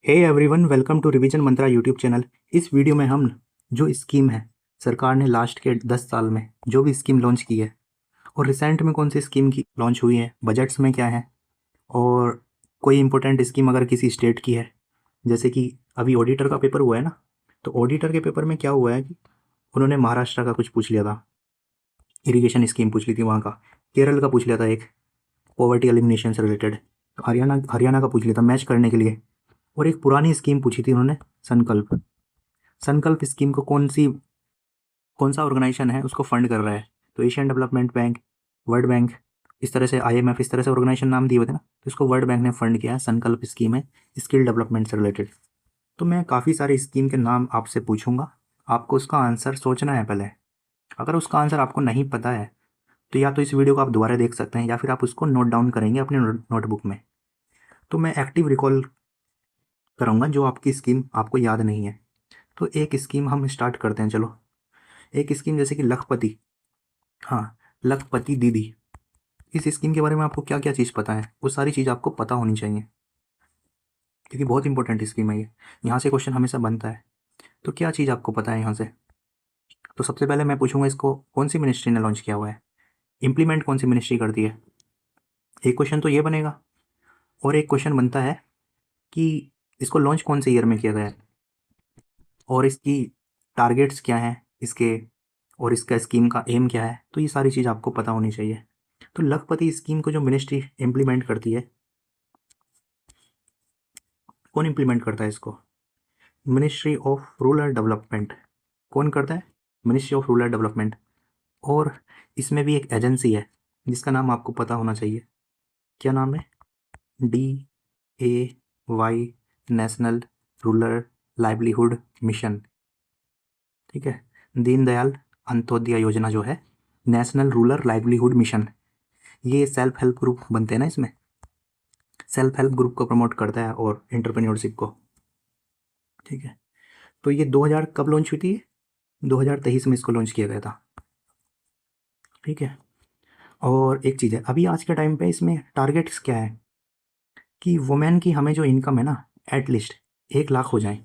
Hey everyone, welcome to revision mantra YouTube channel. इस video में हम जो स्कीम है, सरकार ने लास्ट के 10 साल में जो भी स्कीम लॉन्च की है और रिसेंट में कौन सी स्कीम की लॉन्च हुई है, बजट्स में क्या है, और कोई इंपॉर्टेंट स्कीम अगर किसी स्टेट की है, जैसे कि अभी ऑडिटर का पेपर हुआ है ना, तो ऑडिटर के पेपर में क्या हुआ है कि उन्होंने महाराष्ट्र का कुछ पूछ लिया था, इरीगेशन स्कीम पूछ ली थी वहाँ का, केरल का पूछ लिया था, एक पॉवर्टी एलिमिनेशन से रिलेटेड, हरियाणा का पूछ लिया था मैच करने के लिए, और एक पुरानी स्कीम पूछी थी उन्होंने, संकल्प। संकल्प स्कीम को कौन सा ऑर्गेनाइजेशन है उसको फंड कर रहा है, तो Asian development bank, world bank, इस तरह से IMF, इस तरह से ऑर्गेनाइजेशन नाम दिए हुए थे ना, तो इसको वर्ल्ड बैंक ने फंड किया है। संकल्प स्कीम है स्किल डेवलपमेंट से रिलेटेड। तो मैं काफ़ी सारी स्कीम के नाम आपसे पूछूंगा, आपको उसका आंसर सोचना है पहले। अगर उसका आंसर आपको नहीं पता है तो या तो इस वीडियो को आप दोबारा देख सकते हैं या फिर आप उसको नोट डाउन करेंगे अपने नोटबुक में। तो मैं एक्टिव रिकॉल कराऊंगा जो आपकी स्कीम आपको याद नहीं है। तो एक स्कीम हम स्टार्ट करते हैं, चलो। एक स्कीम जैसे कि लखपति, हाँ, लखपति दीदी। इस स्कीम के बारे में आपको क्या क्या चीज़ पता है, वो सारी चीज़ आपको पता होनी चाहिए, क्योंकि बहुत इंपॉर्टेंट स्कीम है ये। यहाँ से क्वेश्चन हमेशा बनता है। तो क्या चीज़ आपको पता है यहाँ से? तो सबसे पहले मैं पूछूंगा, इसको कौन सी मिनिस्ट्री ने लॉन्च किया हुआ है, इम्प्लीमेंट कौन सी मिनिस्ट्री करती है। एक क्वेश्चन तो ये बनेगा, और एक क्वेश्चन बनता है कि इसको लॉन्च कौन से ईयर में किया गया है, और इसकी टारगेट्स क्या हैं इसके, और इसका स्कीम का एम क्या है। तो ये सारी चीज़ आपको पता होनी चाहिए। तो लखपति स्कीम को जो मिनिस्ट्री इम्प्लीमेंट करती है, कौन इम्प्लीमेंट करता है इसको? Ministry of rural development. कौन करता है? Ministry of rural development. और इसमें भी एक एजेंसी है जिसका नाम आपको पता होना चाहिए। क्या नाम है? DAY, national rural livelihood mission. ठीक है, दीनदयाल अंत्योदय योजना जो है, नेशनल रूरल लाइवलीहुड मिशन, ये सेल्फ हेल्प ग्रुप बनते हैं ना, इसमें सेल्फ हेल्प ग्रुप को प्रमोट करता है और एंटरप्रेन्योरशिप को। ठीक है, तो ये 2000 कब लॉन्च हुई थी? 2023 में इसको लॉन्च किया गया था। ठीक है, और एक चीज़ है, अभी आज के टाइम पे इसमें टारगेट्स क्या है कि वुमेन की हमें जो इनकम है ना, एटलीस्ट 1 लाख हो जाए,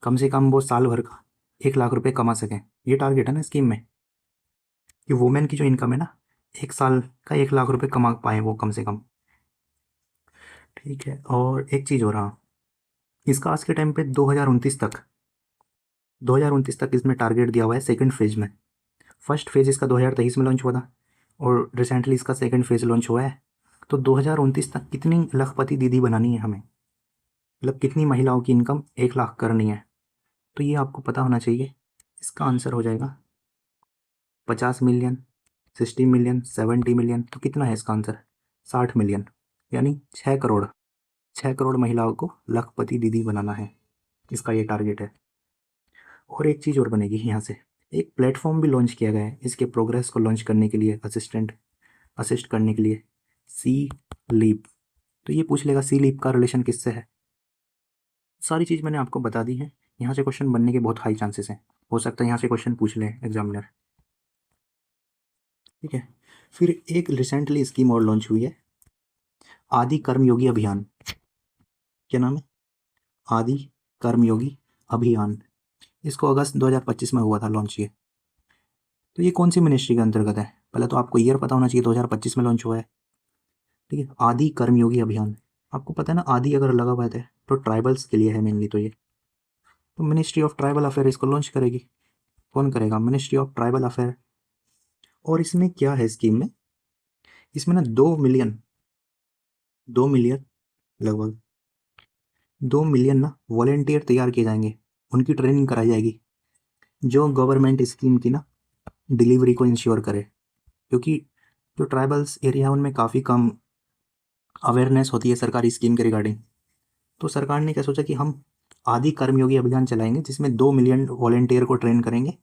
कम से कम वो साल भर का 1 लाख रुपए कमा सकें। ये टारगेट है ना स्कीम में, कि वुमेन की जो इनकम है ना, 1 साल का 1 लाख रुपए कमा पाए वो कम से कम। ठीक है, और एक चीज़ हो रहा, इसका आज के टाइम पे 2029 तक इसमें टारगेट दिया हुआ है सेकंड फेज में। फर्स्ट फेज इसका 2023 में लॉन्च हुआ था, और रिसेंटली इसका सेकंड फेज लॉन्च हुआ है। तो 2029 तक कितनी लखपति दीदी बनानी है हमें, मतलब कितनी महिलाओं की इनकम 1 लाख करनी है, तो ये आपको पता होना चाहिए। इसका आंसर हो जाएगा 50 मिलियन, 60 मिलियन, 70 मिलियन। तो कितना है इसका आंसर? 60 मिलियन, यानी 6 करोड़। 6 करोड़ महिलाओं को लखपति दीदी बनाना है, इसका ये टारगेट है। और एक चीज़ और बनेगी यहाँ से, एक प्लेटफॉर्म भी लॉन्च किया गया है इसके प्रोग्रेस को लॉन्च करने के लिए, असिस्ट करने के लिए, सी लीप। तो ये पूछ लेगा सी लीप का रिलेशन किससे है। सारी चीज़ मैंने आपको बता दी है। यहाँ से क्वेश्चन बनने के बहुत हाई चांसेस हैं, हो सकता है यहाँ से क्वेश्चन पूछ ले एग्जामिनर। ठीक है, फिर एक रिसेंटली स्कीम और लॉन्च हुई है, आदि कर्मयोगी अभियान। क्या नाम है? आदि कर्मयोगी अभियान। इसको अगस्त 2025 में हुआ था लॉन्च ये। तो ये कौन सी मिनिस्ट्री के अंतर्गत है? पहले तो आपको ईयर पता होना चाहिए, 2025 में लॉन्च हुआ है। ठीक है, आदि कर्मयोगी अभियान। आपको पता है ना, आदि अगर लगा हुआ है तो ट्राइबल्स के लिए है मेनली। तो ये तो मिनिस्ट्री ऑफ ट्राइबल अफेयर इसको लॉन्च करेगी। कौन करेगा? Ministry of tribal affair. और इसमें क्या है स्कीम में, इसमें ना 2 मिलियन लगभग 2 मिलियन ना वॉलेंटियर तैयार किए जाएंगे, उनकी ट्रेनिंग कराई जाएगी, जो गवर्नमेंट स्कीम की ना डिलीवरी को इंश्योर करे। क्योंकि जो ट्राइबल्स एरिया है उनमें काफ़ी कम अवेयरनेस होती है सरकारी स्कीम के रिगार्डिंग। तो सरकार ने क्या सोचा कि हम आदि कर्मयोगी अभियान चलाएंगे, जिसमें 2 मिलियन वॉलेंटियर को ट्रेन करेंगे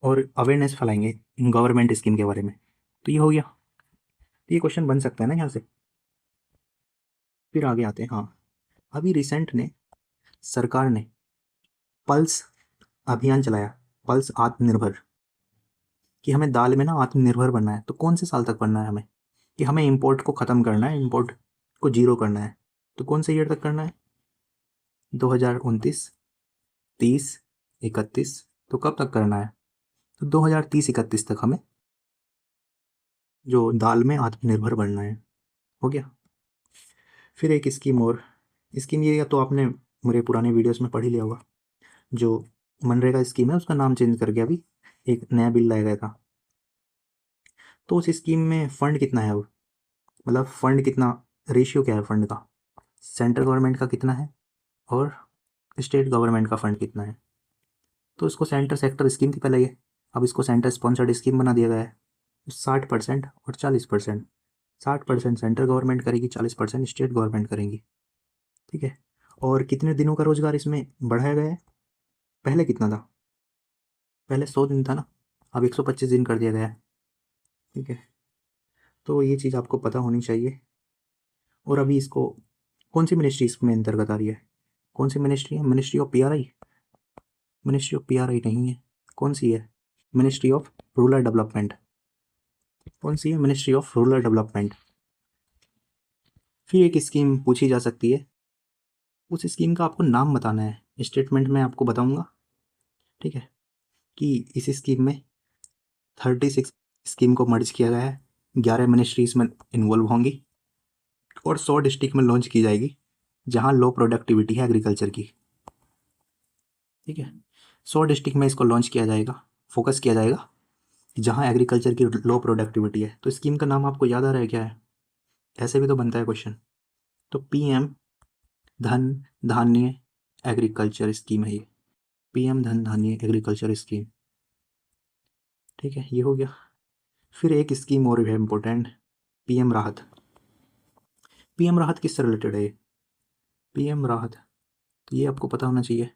और अवेयरनेस फैलाएंगे गवर्नमेंट स्कीम के बारे में। तो ये हो गया। तो ये क्वेश्चन बन सकता है ना यहाँ से। फिर आगे आते हैं, हाँ, अभी रिसेंट ने सरकार ने पल्स अभियान चलाया, पल्स आत्मनिर्भर, कि हमें दाल में ना आत्मनिर्भर बनना है। तो कौन से साल तक बनना है हमें, कि हमें इंपोर्ट को ख़त्म करना है, इंपोर्ट को जीरो करना है। तो कौन से ईयर तक करना है? 2029, 30, 31। तो कब तक करना है? तो 2030-31 तक हमें जो दाल में आत्मनिर्भर बनना है। हो गया। फिर एक स्कीम और, स्कीम ये या तो आपने मेरे पुराने वीडियोस में पढ़ ही लिया होगा, जो मनरेगा स्कीम है उसका नाम चेंज करके अभी एक नया बिल लाया गया था। तो उस स्कीम में फ़ंड कितना है, मतलब फ़ंड कितना, रेशियो क्या है फ़ंड का, सेंट्रल गवर्नमेंट का कितना है और स्टेट गवर्नमेंट का फ़ंड कितना है। तो इसको सेंटर सेक्टर स्कीम थी पहले ये, अब इसको सेंटर स्पॉन्सर्ड स्कीम बना दिया गया है। 60% और 40%, 60% सेंट्रल गवर्नमेंट करेगी, 40% स्टेट गवर्नमेंट करेंगी। ठीक है। और कितने दिनों का रोजगार इसमें बढ़ाया गया है? पहले कितना था? पहले 100 दिन था ना, अब 125 दिन कर दिया गया है। ठीक है। तो ये चीज़ आपको पता होनी चाहिए। और अभी इसको कौन सी मिनिस्ट्री इसमें अंतर्गत आ रही है? कौन सी मिनिस्ट्री है? Ministry of PRI? Ministry of PRI नहीं है। कौन सी है? Ministry of rural development. कौन सी है? Ministry of rural development. फिर एक स्कीम पूछी जा सकती है, उस स्कीम का आपको नाम बताना है, स्टेटमेंट में आपको बताऊंगा। ठीक है। कि इस स्कीम में 36 स्कीम को मर्ज किया गया है, 11 मिनिस्ट्री इसमें इन्वॉल्व होंगी और 100 डिस्ट्रिक्ट में लॉन्च की जाएगी जहां लो प्रोडक्टिविटी है एग्रीकल्चर की। ठीक है। 100 डिस्ट्रिक्ट में इसको लॉन्च किया जाएगा, फोकस किया जाएगा जहां एग्रीकल्चर की लो प्रोडक्टिविटी है। तो स्कीम का नाम आपको याद आ रहा है क्या है? ऐसे भी तो बनता है क्वेश्चन। तो पीएम धन धान्य एग्रीकल्चर स्कीम है ये, पीएम धन धान्य एग्रीकल्चर स्कीम। ठीक है, ये हो गया। फिर एक स्कीम और है इम्पोर्टेंट, पीएम राहत। पीएम राहत किससे रिलेटेड है? पीएम राहत, तो ये आपको पता होना चाहिए।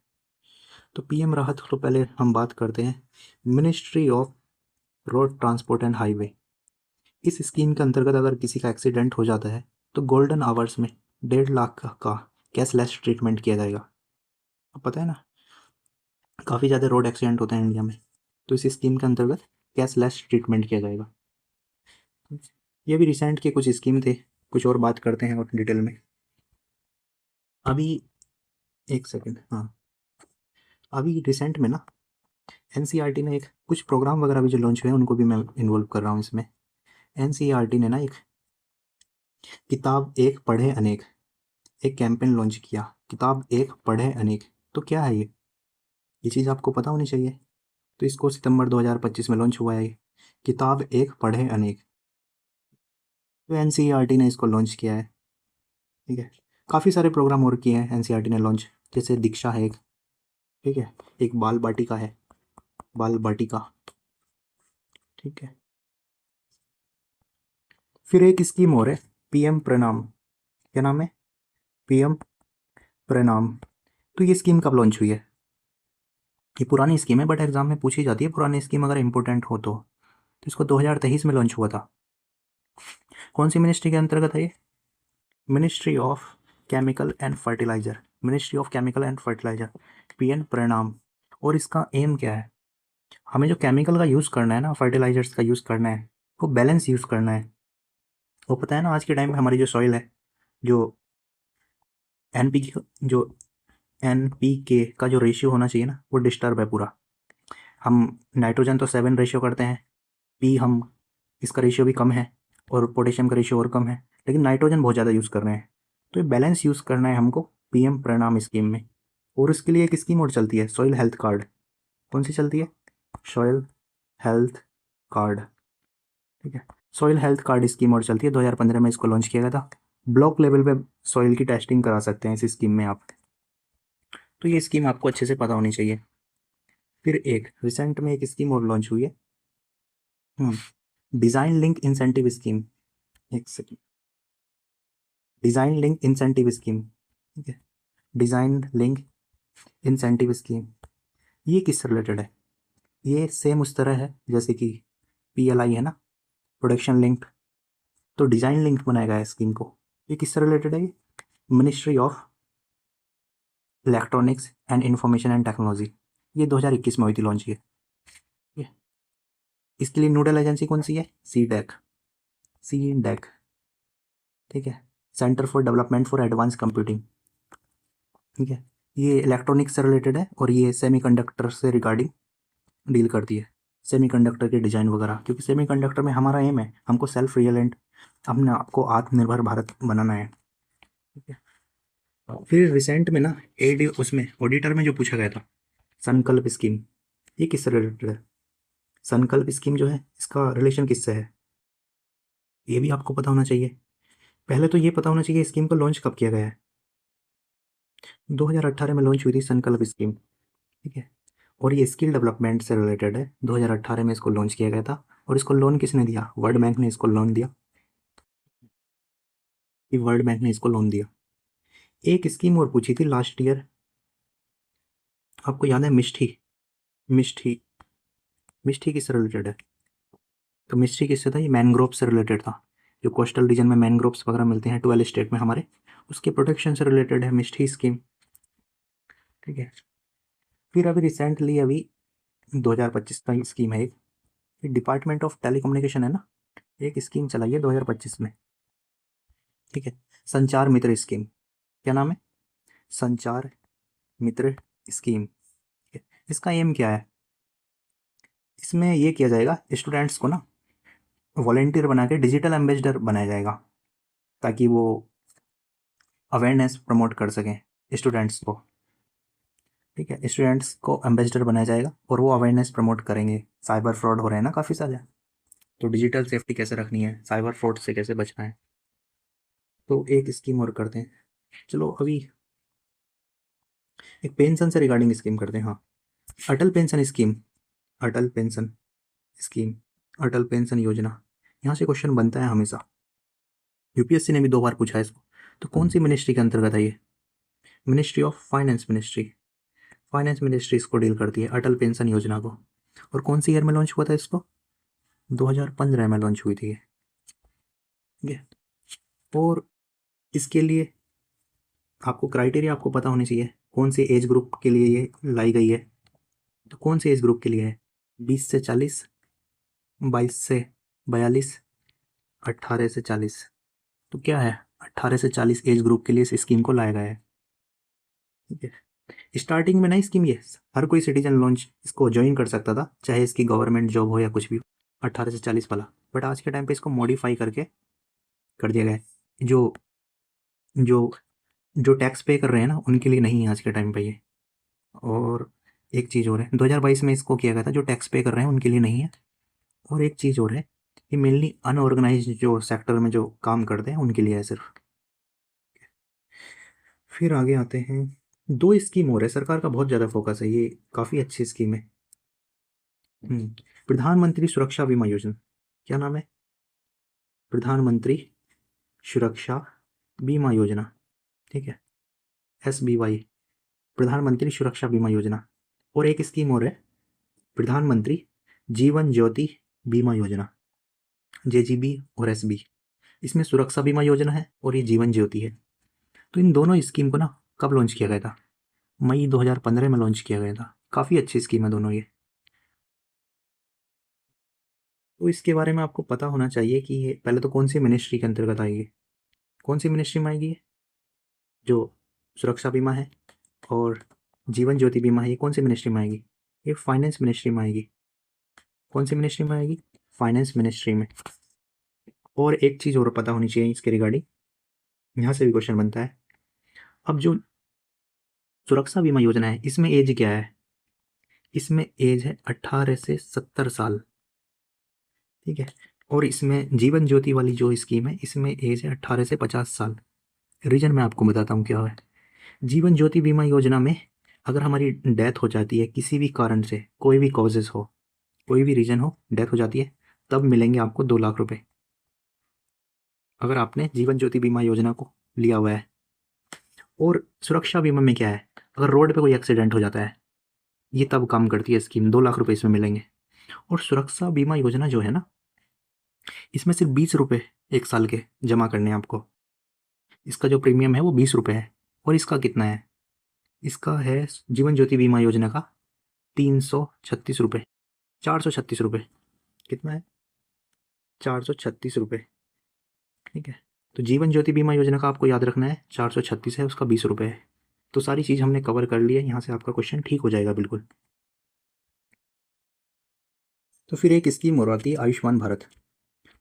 तो पीएम राहत तो पहले हम बात करते हैं ministry of road transport and highway. इस स्कीम के अंतर्गत अगर किसी का एक्सीडेंट हो जाता है तो गोल्डन आवर्स में 1.5 लाख का कैशलेस ट्रीटमेंट किया जाएगा। अब पता है ना, काफ़ी ज़्यादा रोड एक्सीडेंट होते हैं इंडिया में, तो इस स्कीम के अंतर्गत कैशलेस ट्रीटमेंट किया जाएगा। ये भी रिसेंट के कुछ स्कीम थे, कुछ और बात करते हैं और डिटेल में। अभी एक सेकेंड, हाँ, अभी रिसेंट में ना एनसीईआरटी ने एक कुछ प्रोग्राम वगैरह भी जो लॉन्च हुए हैं उनको भी मैं इन्वॉल्व कर रहा हूँ इसमें। एनसीईआरटी ने ना एक किताब एक पढ़े अनेक, एक कैंपेन लॉन्च किया, किताब एक पढ़े अनेक। तो क्या है ये चीज़ आपको पता होनी चाहिए। तो इसको सितंबर 2025 में लॉन्च हुआ है ये, किताब एक पढ़े अनेक। तो एनसीईआरटी ने इसको लॉन्च किया है। ठीक है। काफ़ी सारे प्रोग्राम और किए हैं एनसीईआरटी ने लॉन्च, जैसे दीक्षा है एक, ठीक है, एक बाल बाटिका है, बाल बाटिका। ठीक है। फिर एक स्कीम और है, पीएम प्रणाम। क्या नाम है? पीएम प्रणाम। तो ये स्कीम कब लॉन्च हुई है? ये पुरानी स्कीम है बट एग्जाम में पूछी जाती है, पुरानी स्कीम अगर इंपॉर्टेंट हो तो इसको 2023 में लॉन्च हुआ था। कौन सी मिनिस्ट्री के अंतर्गत है ये? Ministry of chemical and fertilizer, ministry of chemical and fertilizer, PM Pranam. और इसका एम क्या है? हमें जो केमिकल का यूज़ करना है ना, फर्टिलाइजर्स का यूज़ करना है, वो बैलेंस यूज़ करना है। वो पता है ना, आज के टाइम में हमारी जो सॉइल है, जो एनपीके, जो एनपीके का जो रेशियो होना चाहिए ना, वो डिस्टर्ब है पूरा। हम नाइट्रोजन तो 7 रेशियो करते हैं, पी हम इसका रेशियो भी कम है और पोटेशियम का रेशियो और कम है, लेकिन नाइट्रोजन बहुत ज़्यादा यूज़ कर रहे हैं। तो ये बैलेंस यूज़ करना है हमको पीएम प्रणाम स्कीम में। और इसके लिए एक स्कीम और चलती है, सॉइल हेल्थ कार्ड। कौन सी चलती है? Soil health card. ठीक है। सॉइल हेल्थ कार्ड स्कीम और चलती है, 2015 में इसको लॉन्च किया गया था। ब्लॉक लेवल पे सॉइल की टेस्टिंग करा सकते हैं इस स्कीम में आप। तो ये स्कीम आपको अच्छे से पता होनी चाहिए। फिर एक रिसेंट में एक स्कीम और लॉन्च हुई है, डिज़ाइन लिंक इंसेंटिव स्कीम। एक second, design link incentive scheme. ठीक है, डिज़ाइन लिंक इंसेंटिव स्कीम, ये किससे रिलेटेड है? ये सेम उस तरह है जैसे कि पीएलआई है ना, प्रोडक्शन लिंक। तो डिज़ाइन लिंक बनाया गया है स्कीम को। ये किससे रिलेटेड है? ये ministry of electronics and information and technology, ये 2021 में हुई थी लॉन्च ये। इसके लिए नोडल एजेंसी कौन सी है? C DAC, C DAC. ठीक है, centre for development for advance computing, ठीक है। ये इलेक्ट्रॉनिक्स से रिलेटेड है और ये सेमीकंडक्टर से रिगार्डिंग डील करती है, सेमीकंडक्टर के डिज़ाइन वगैरह, क्योंकि सेमीकंडक्टर में हमारा एम है हमको सेल्फ रिलायंट, अपने आपको आत्मनिर्भर भारत बनाना है, ठीक है। फिर रिसेंट में ना एडी उसमें ऑडिटर में जो पूछा गया था संकल्प स्कीम, ये किससे रिलेटेड है? संकल्प स्कीम जो है इसका रिलेशन किससे है, ये भी आपको पता होना चाहिए। पहले तो ये पता होना चाहिए स्कीम को लॉन्च कब किया गया है। 2018 में लॉन्च हुई थी संकल्प स्कीम, ठीक है। और ये स्किल डेवलपमेंट से रिलेटेड है, 2018 में इसको लॉन्च किया गया था। और इसको लोन किसने दिया? वर्ल्ड बैंक ने इसको लोन दिया, कि वर्ल्ड बैंक ने इसको लोन दिया। एक स्कीम और पूछी थी लास्ट ईयर, आपको याद है? मिष्टी, मिष्टी, मिष्टी किससे रिलेटेड है? तो मिष्टी किससे था? ये मैनग्रोव से रिलेटेड था, जो कोस्टल रीजन में मैनग्रोव्स वगैरह मिलते हैं 12 स्टेट में हमारे, उसके प्रोटेक्शन से रिलेटेड है मिष्टी स्कीम, ठीक है। फिर अभी रिसेंटली अभी 2025 का स्कीम है एक, डिपार्टमेंट ऑफ टेलीकम्युनिकेशन है ना, एक स्कीम चलाई है 2025 में, ठीक है। संचार मित्र स्कीम, क्या नाम है? संचार मित्र स्कीम, ठीक है। इसका एम क्या है? इसमें ये किया जाएगा स्टूडेंट्स को ना वॉलेंटियर बना के डिजिटल एम्बेसडर बनाया जाएगा, ताकि वो अवेयरनेस प्रमोट कर सकें स्टूडेंट्स को, ठीक है। स्टूडेंट्स को एम्बेसडर बनाया जाएगा और वो अवेयरनेस प्रमोट करेंगे। साइबर फ्रॉड हो रहे हैं ना काफ़ी सारे, तो डिजिटल सेफ्टी कैसे रखनी है, साइबर फ्रॉड से कैसे बचना है, तो एक स्कीम और करते हैं। चलो अभी एक पेंशन से रिगार्डिंग स्कीम करते हैं। हाँ, अटल पेंशन स्कीम, अटल पेंशन स्कीम, अटल पेंशन योजना, यहाँ से क्वेश्चन बनता है हमेशा, यूपीएससी ने भी 2 बार पूछा है इसको। तो कौन सी मिनिस्ट्री के अंतर्गत है ये? Ministry of finance, ministry, finance ministry इसको डील करती है अटल पेंशन योजना को। और कौन सी ईयर में लॉन्च हुआ था इसको? 2015 में लॉन्च हुई थी ये, ठीक है। और इसके लिए आपको क्राइटेरिया आपको पता होनी चाहिए, कौन से एज ग्रुप के लिए ये लाई गई है। तो कौन से एज ग्रुप के लिए है? 20 से 40, 22 से 42, 18 से 40। तो क्या है? 18 से 40 एज ग्रुप के लिए इस स्कीम को लाया गया है, ठीक है। स्टार्टिंग में नई स्कीम ये हर कोई सिटीजन लॉन्च इसको ज्वाइन कर सकता था, चाहे इसकी गवर्नमेंट जॉब हो या कुछ भी हो, 18 से 40 वाला। बट आज के टाइम पे इसको मॉडिफाई करके कर दिया गया है, जो जो जो टैक्स पे कर रहे हैं ना उनके लिए नहीं है आज के टाइम पे ये। और एक चीज़ और है, 2022 में इसको किया गया था, जो टैक्स पे कर रहे हैं उनके लिए नहीं है। और एक चीज़ और है, ये मेनली अनऑर्गेनाइज जो सेक्टर में जो काम करते हैं उनके लिए है सिर्फ। फिर आगे आते हैं, 2 स्कीम और है, सरकार का बहुत ज़्यादा फोकस है, ये काफ़ी अच्छी स्कीम है। प्रधानमंत्री सुरक्षा बीमा योजना, क्या नाम है? प्रधानमंत्री सुरक्षा बीमा योजना, ठीक है, SBY, प्रधानमंत्री सुरक्षा बीमा योजना। और एक स्कीम और है, प्रधानमंत्री जीवन ज्योति बीमा योजना, JGB और SB। इसमें सुरक्षा बीमा योजना है और ये जीवन ज्योति है। तो इन दोनों स्कीम को ना कब लॉन्च किया गया था? मई 2015 में लॉन्च किया गया था। काफ़ी अच्छी स्कीम है दोनों ये। तो इसके बारे में आपको पता होना चाहिए कि ये पहले तो कौन सी मिनिस्ट्री के अंतर्गत आएगी, कौन सी मिनिस्ट्री में आएगी ये? जो सुरक्षा बीमा है और जीवन ज्योति बीमा है, ये कौन सी मिनिस्ट्री में आएगी? ये फाइनेंस मिनिस्ट्री में आएगी। कौन सी मिनिस्ट्री में आएगी? फाइनेंस मिनिस्ट्री में। और एक चीज़ और पता होनी चाहिए इसके रिगार्डिंग, यहाँ से भी क्वेश्चन बनता है। अब जो सुरक्षा बीमा योजना है इसमें एज क्या है? इसमें एज है 18 से 70 साल, ठीक है। और इसमें जीवन ज्योति वाली जो स्कीम है इसमें एज है 18 से 50 साल। रीजन मैं आपको बताता हूँ क्या है। जीवन ज्योति बीमा योजना में अगर हमारी डेथ हो जाती है किसी भी कारण से, कोई भी कॉजेज़ हो, कोई भी रीज़न हो, डेथ हो जाती है, तब मिलेंगे आपको 2 लाख रुपए, अगर आपने जीवन ज्योति बीमा योजना को लिया हुआ है। और सुरक्षा बीमा में क्या है, अगर रोड पे कोई एक्सीडेंट हो जाता है, ये तब काम करती है स्कीम, 2 लाख रुपए इसमें मिलेंगे। और सुरक्षा बीमा योजना जो है ना, इसमें सिर्फ 20 रुपये 1 साल के जमा करने हैं आपको। इसका जो प्रीमियम है वो 20 रुपये है। और इसका कितना है? इसका है जीवन ज्योति बीमा योजना का 336 रुपये, 436 रुपये। कितना है? 436 रुपये, ठीक है। तो जीवन ज्योति बीमा योजना का आपको याद रखना है 436 है, उसका 20 रुपये है। तो सारी चीज़ हमने कवर कर ली है, यहाँ से आपका क्वेश्चन ठीक हो जाएगा बिल्कुल। तो फिर एक स्कीम और आती है आयुष्मान भारत।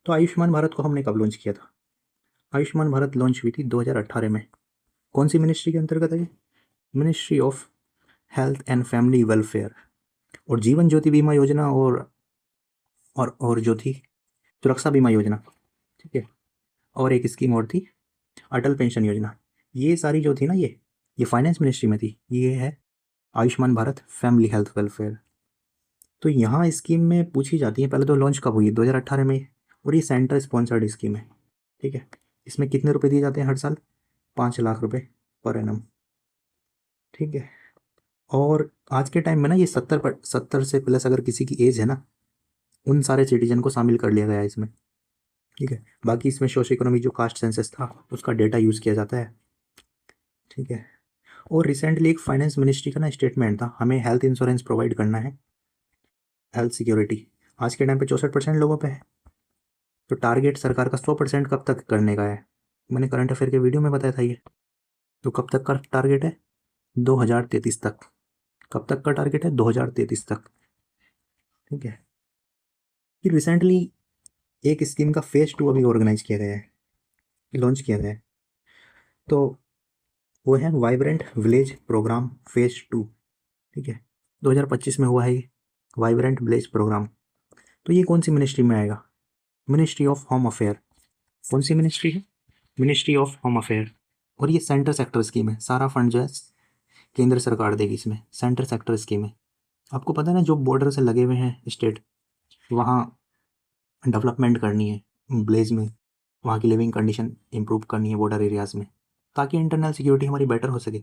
तो आयुष्मान भारत को हमने कब लॉन्च किया था? आयुष्मान भारत लॉन्च हुई थी 2018 में। कौन सी मिनिस्ट्री के अंतर्गत है? Ministry of health and family welfare. और जीवन ज्योति बीमा योजना और जो थी सुरक्षा बीमा योजना, ठीक है, और एक स्कीम और थी अटल पेंशन योजना। ये सारी जो थी ना, ये फाइनेंस मिनिस्ट्री में थी। ये है Ayushman Bharat family health welfare. तो यहाँ स्कीम में पूछी जाती है, पहले तो लॉन्च कब हुई? 2018 में। और ये सेंटर स्पॉन्सर्ड स्कीम है, ठीक है। इसमें कितने रुपए दिए जाते हैं हर साल? 5 लाख रुपए पर एनम, ठीक है। और आज के टाइम में ना ये 70 से प्लस अगर किसी की एज है ना, उन सारे सिटीजन को शामिल कर लिया गया है इसमें, ठीक है। बाकी इसमें सोशो इकोनॉमिक जो कास्ट सेंसस था उसका डेटा यूज़ किया जाता है, ठीक है। और रिसेंटली एक फाइनेंस मिनिस्ट्री का ना स्टेटमेंट था, हमें हेल्थ इंश्योरेंस प्रोवाइड करना है, हेल्थ सिक्योरिटी आज के टाइम पे 64% लोगों पे है। तो टारगेट सरकार का 100% कब तक करने का है? मैंने करंट अफेयर के वीडियो में बताया था ये। तो कब तक का टारगेट है? 2033 तक। कब तक का टारगेट है? 2033 तक, ठीक है। फिर रिसेंटली एक स्कीम का फेज 2 अभी ऑर्गेनाइज किया गया है, लॉन्च किया गया है। तो वो है वाइब्रेंट विलेज प्रोग्राम फेज 2, ठीक है। 2025 में हुआ है ये वाइब्रेंट विलेज प्रोग्राम। तो ये कौन सी मिनिस्ट्री में आएगा? Ministry of home affair. कौन सी मिनिस्ट्री है? Ministry of home affair. और ये सेंटर सेक्टर स्कीम है, सारा फंड जो है केंद्र सरकार देगी इसमें, सेंटर सेक्टर स्कीम है। आपको पता है ना, जो बॉर्डर से लगे हुए हैं स्टेट, वहाँ डेवलपमेंट करनी है विलेज में, वहाँ की लिविंग कंडीशन इंप्रूव करनी है बॉर्डर एरियाज़ में, ताकि इंटरनल सिक्योरिटी हमारी बेटर हो सके।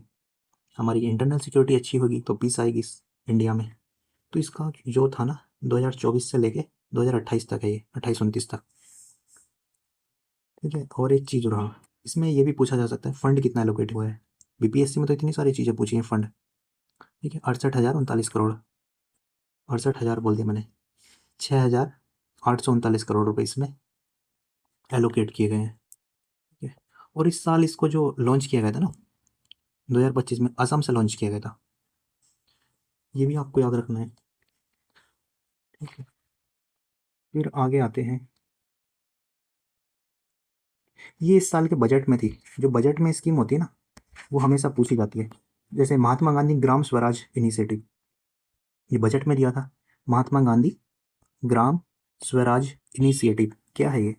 हमारी इंटरनल सिक्योरिटी अच्छी होगी तो पीस आएगी इस इंडिया में। तो इसका जो था ना 2024 से लेके 2028 तक है, ये 28-29 तक, ठीक है। और एक चीज़ रहा, इसमें ये भी पूछा जा सकता है फंड कितना एलोकेट हुआ है। बीपीएससी में तो इतनी सारी चीज़ें पूछी हैं फंड, ठीक है। 68,039 करोड़, 68,000 बोल दिया मैंने, 6,839 करोड़ रुपए इसमें एलोकेट किए गए हैं, ठीक है। और इस साल इसको जो लॉन्च किया गया था ना 2025 में, असम से लॉन्च किया गया था, ये भी आपको याद रखना है, ठीक है। फिर आगे आते हैं, ये इस साल के बजट में थी। जो बजट में स्कीम होती है ना, वो हमेशा पूछी जाती है। जैसे महात्मा गांधी ग्राम स्वराज इनिशिएटिव, ये बजट में दिया था। महात्मा गांधी ग्राम स्वराज इनिशिएटिव क्या है ये?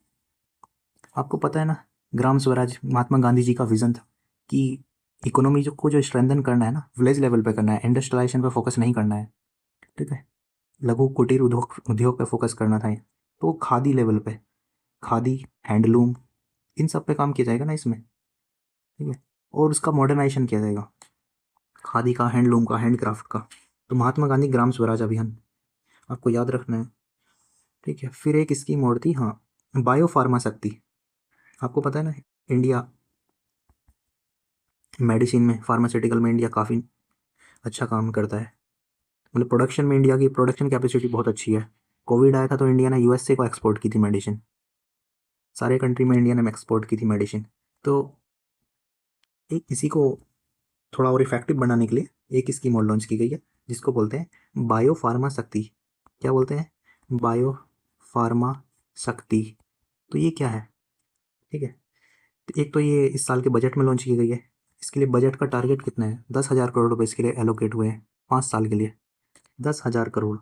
आपको पता है ना, ग्राम स्वराज महात्मा गांधी जी का विजन था कि इकोनॉमी जो स्ट्रेंथन करना है ना, विलेज लेवल पे करना है, इंडस्ट्रियलाइजेशन पे फोकस नहीं करना है, ठीक है। लघु कुटीर उद्योग पे फोकस करना था। तो खादी लेवल पे, खादी, हैंडलूम, इन सब पे काम किया जाएगा ना इसमें, ठीक है। और उसका मॉडर्नाइजेशन किया जाएगा, खादी का, हैंडलूम का, हैंडक्राफ्ट का। तो महात्मा गांधी ग्राम स्वराज अभियान आपको याद रखना है, ठीक है। फिर एक स्कीम और थी, हाँ, बायो फार्मा शक्ति। आपको पता है ना, इंडिया मेडिसिन में, फार्मास्यूटिकल में इंडिया काफ़ी अच्छा काम करता है। मतलब प्रोडक्शन में इंडिया की प्रोडक्शन कैपेसिटी बहुत अच्छी है। कोविड आया था तो इंडिया ने यूएसए को एक्सपोर्ट की थी मेडिसिन, सारे कंट्री में इंडिया ने एक्सपोर्ट की थी मेडिसिन। तो एक इसी को थोड़ा और इफेक्टिव बनाने के लिए एक स्कीम और लॉन्च की गई है, जिसको बोलते हैं बायो फार्मा शक्ति। क्या बोलते हैं? बायो फार्मा शक्ति। तो ये क्या है, ठीक है। तो एक तो ये इस साल के बजट में लॉन्च की गई है। इसके लिए बजट का टारगेट कितना है? 10,000 करोड़ रुपए इसके लिए एलोकेट हुए हैं 5 साल के लिए, 10,000 करोड़,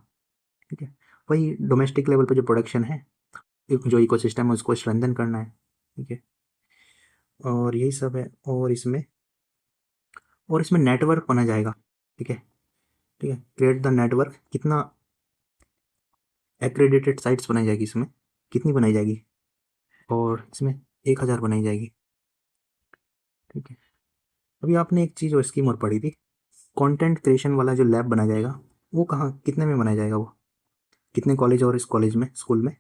ठीक है। वही डोमेस्टिक लेवल पे जो प्रोडक्शन है, जो इकोसिस्टम है, उसको स्ट्रेंथन करना है, ठीक है। और यही सब है। और इसमें नेटवर्क बना जाएगा, ठीक है, ठीक है। क्रिएट द नेटवर्क, कितना एक्रेडिटेड साइट्स बनाई जाएगी इसमें, कितनी बनाई जाएगी? और इसमें 1,000 बनाई जाएगी, ठीक है। अभी आपने एक चीज़ और स्कीम और पढ़ी थी, कंटेंट क्रिएशन वाला जो लैब बनाया जाएगा, वो कहाँ, कितने में बनाया जाएगा? वो कितने कॉलेज और इस कॉलेज में, स्कूल में?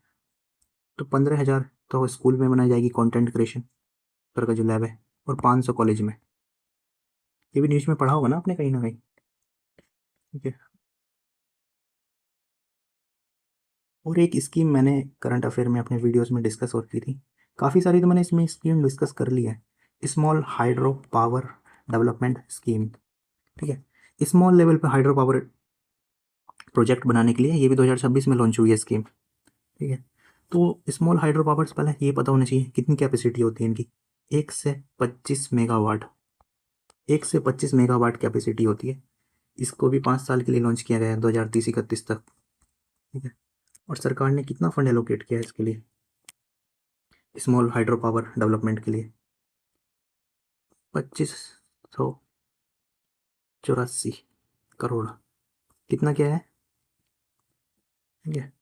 तो 15,000 तो स्कूल में बनाई जाएगी कंटेंट क्रिएशन पर का जो लैब है, और 500 कॉलेज में। ये भी न्यूज़ में पढ़ा होगा ना आपने कहीं ना कहीं, ठीक है। और एक स्कीम मैंने करंट अफेयर में अपने वीडियोस में डिस्कस और की थी, काफ़ी सारी तो मैंने इसमें स्कीम डिस्कस कर ली है। Small hydro power development scheme, ठीक है, स्मॉल लेवल पे हाइड्रो पावर प्रोजेक्ट बनाने के लिए ये भी 2026 में लॉन्च हुई है स्कीम, ठीक है। तो स्मॉल हाइड्रो पावर से पहले ये पता होना चाहिए कितनी कैपेसिटी होती है इनकी। 1 से 25 मेगावाट, 1 से 25 मेगावाट कैपेसिटी होती है। इसको भी 5 साल के लिए लॉन्च किया गया है, 2030-31 तक, ठीक है। और सरकार ने कितना फंड एलोकेट किया है इसके लिए, स्मॉल हाइड्रो पावर डेवलपमेंट के लिए? 2584 करोड़। कितना क्या है, ठीक है,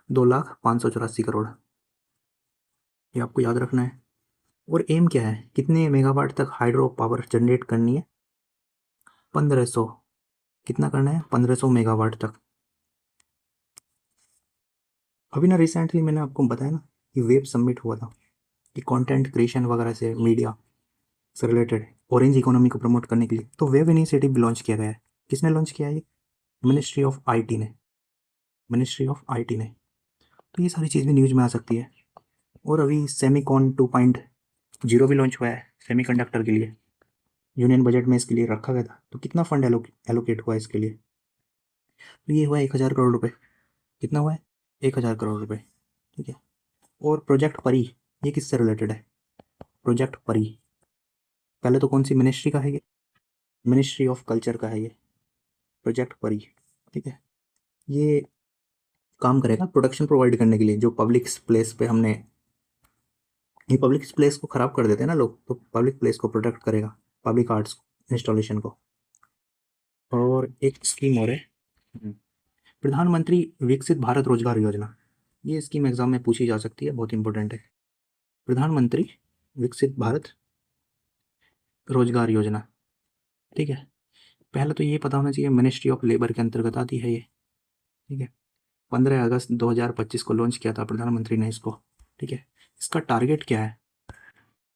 2,05,84 करोड़, ये आपको याद रखना है। और एम क्या है, कितने मेगावाट तक हाइड्रो पावर जनरेट करनी है? 1500, कितना करना है, 1500 मेगावाट तक। अभी ना रिसेंटली मैंने आपको बताया ना कि वेब सबमिट हुआ था, कि कंटेंट क्रिएशन वगैरह से, मीडिया से रिलेटेड ऑरेंज इकोनॉमी को प्रमोट करने के लिए तो वेब इनिशिएटिव भी लॉन्च किया गया है। किसने लॉन्च किया है ये? मिनिस्ट्री ऑफ आईटी ने, मिनिस्ट्री ऑफ आईटी ने। तो ये सारी चीज़ भी न्यूज़ में आ सकती है। और अभी सेमीकॉन 2.0 भी लॉन्च हुआ है सेमीकंडक्टर के लिए, यूनियन बजट में इसके लिए रखा गया था। तो कितना फंड एलोकेट हुआ है इसके लिए? तो ये हुआ 1,000 करोड़ रुपये। कितना हुआ है? 1,000 करोड़ रुपये, ठीक है। और प्रोजेक्ट परी, ये किससे रिलेटेड है? प्रोजेक्ट परी, पहले तो कौन सी मिनिस्ट्री का है ये? मिनिस्ट्री ऑफ कल्चर का है ये प्रोजेक्ट परी, ठीक है। ये काम करेगा प्रोटेक्शन प्रोवाइड करने के लिए, जो पब्लिक प्लेस पे हमने, ये पब्लिक प्लेस को ख़राब कर देते हैं ना लोग, तो पब्लिक प्लेस को प्रोटेक्ट करेगा, पब्लिक आर्ट्स इंस्टॉलेशन को। और एक स्कीम और है, प्रधानमंत्री विकसित भारत रोजगार योजना। ये स्कीम एग्जाम में पूछी जा सकती है, बहुत इंपॉर्टेंट है। प्रधानमंत्री विकसित भारत रोजगार योजना, ठीक है। पहले तो ये पता होना चाहिए मिनिस्ट्री ऑफ लेबर के अंतर्गत आती है ये, ठीक है। 15 अगस्त 2025 को लॉन्च किया था प्रधानमंत्री ने इसको, ठीक है। इसका टारगेट क्या है?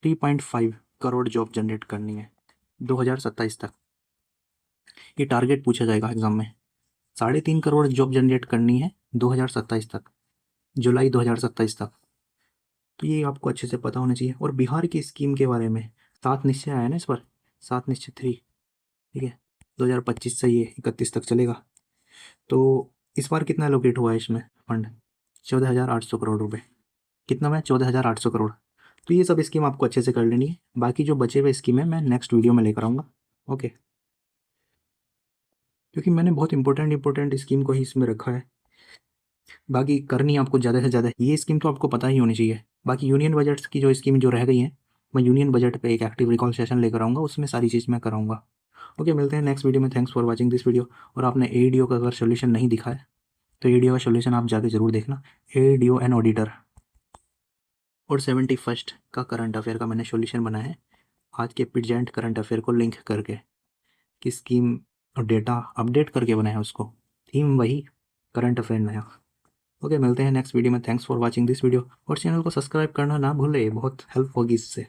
3.5 करोड़ जॉब जनरेट करनी है 2027 तक। ये टारगेट पूछा जाएगा एग्जाम में। 3.5 करोड़ जॉब जनरेट करनी है 2027 तक, जुलाई 2027 तक। तो ये आपको अच्छे से पता होना चाहिए। और बिहार की स्कीम के बारे में 7 निश्चय आया ना इस पर, 7 निश्चय 3, ठीक है, 2025 से ये 31 तक चलेगा। तो इस बार कितना एलोकेट हुआ है इसमें फंड? 14,800 करोड़ रुपये। कितना में? 14,800 करोड़। तो ये सब स्कीम आपको अच्छे से कर लेनी है। बाकी जो बचे हुए स्कीम है मैं नेक्स्ट वीडियो में लेकर आऊँगा, ओके। क्योंकि मैंने बहुत इंपॉर्टेंट स्कीम को ही इसमें रखा है। बाकी करनी है आपको ज़्यादा से ज़्यादा, ये स्कीम तो आपको पता ही होनी चाहिए। बाकी यूनियन बजट्स की जो स्कीम जो रह गई हैं, मैं यूनियन बजट पे एक एक्टिव रिकॉल सेशन लेकर आऊँगा, उसमें सारी चीज़ मैं कराऊँगा। ओके, मिलते हैं नेक्स्ट वीडियो में। Thanks for watching this video. और आपने ADO का अगर सोल्यूशन नहीं दिखा है तो ADO का सोल्यूशन आप जाके ज़रूर देखना, ADO एन ऑडिटर। और 71st का करंट अफेयर का मैंने सोल्यूशन बनाया है, आज के प्रेजेंट करंट अफेयर को लिंक करके, कि स्कीम और डेटा अपडेट करके बनाया है उसको, थीम वही, करंट अफेयर नया। ओके, मिलते हैं नेक्स्ट वीडियो में। Thanks for watching this video. और चैनल को सब्सक्राइब करना ना भूले, बहुत हेल्प होगी इससे।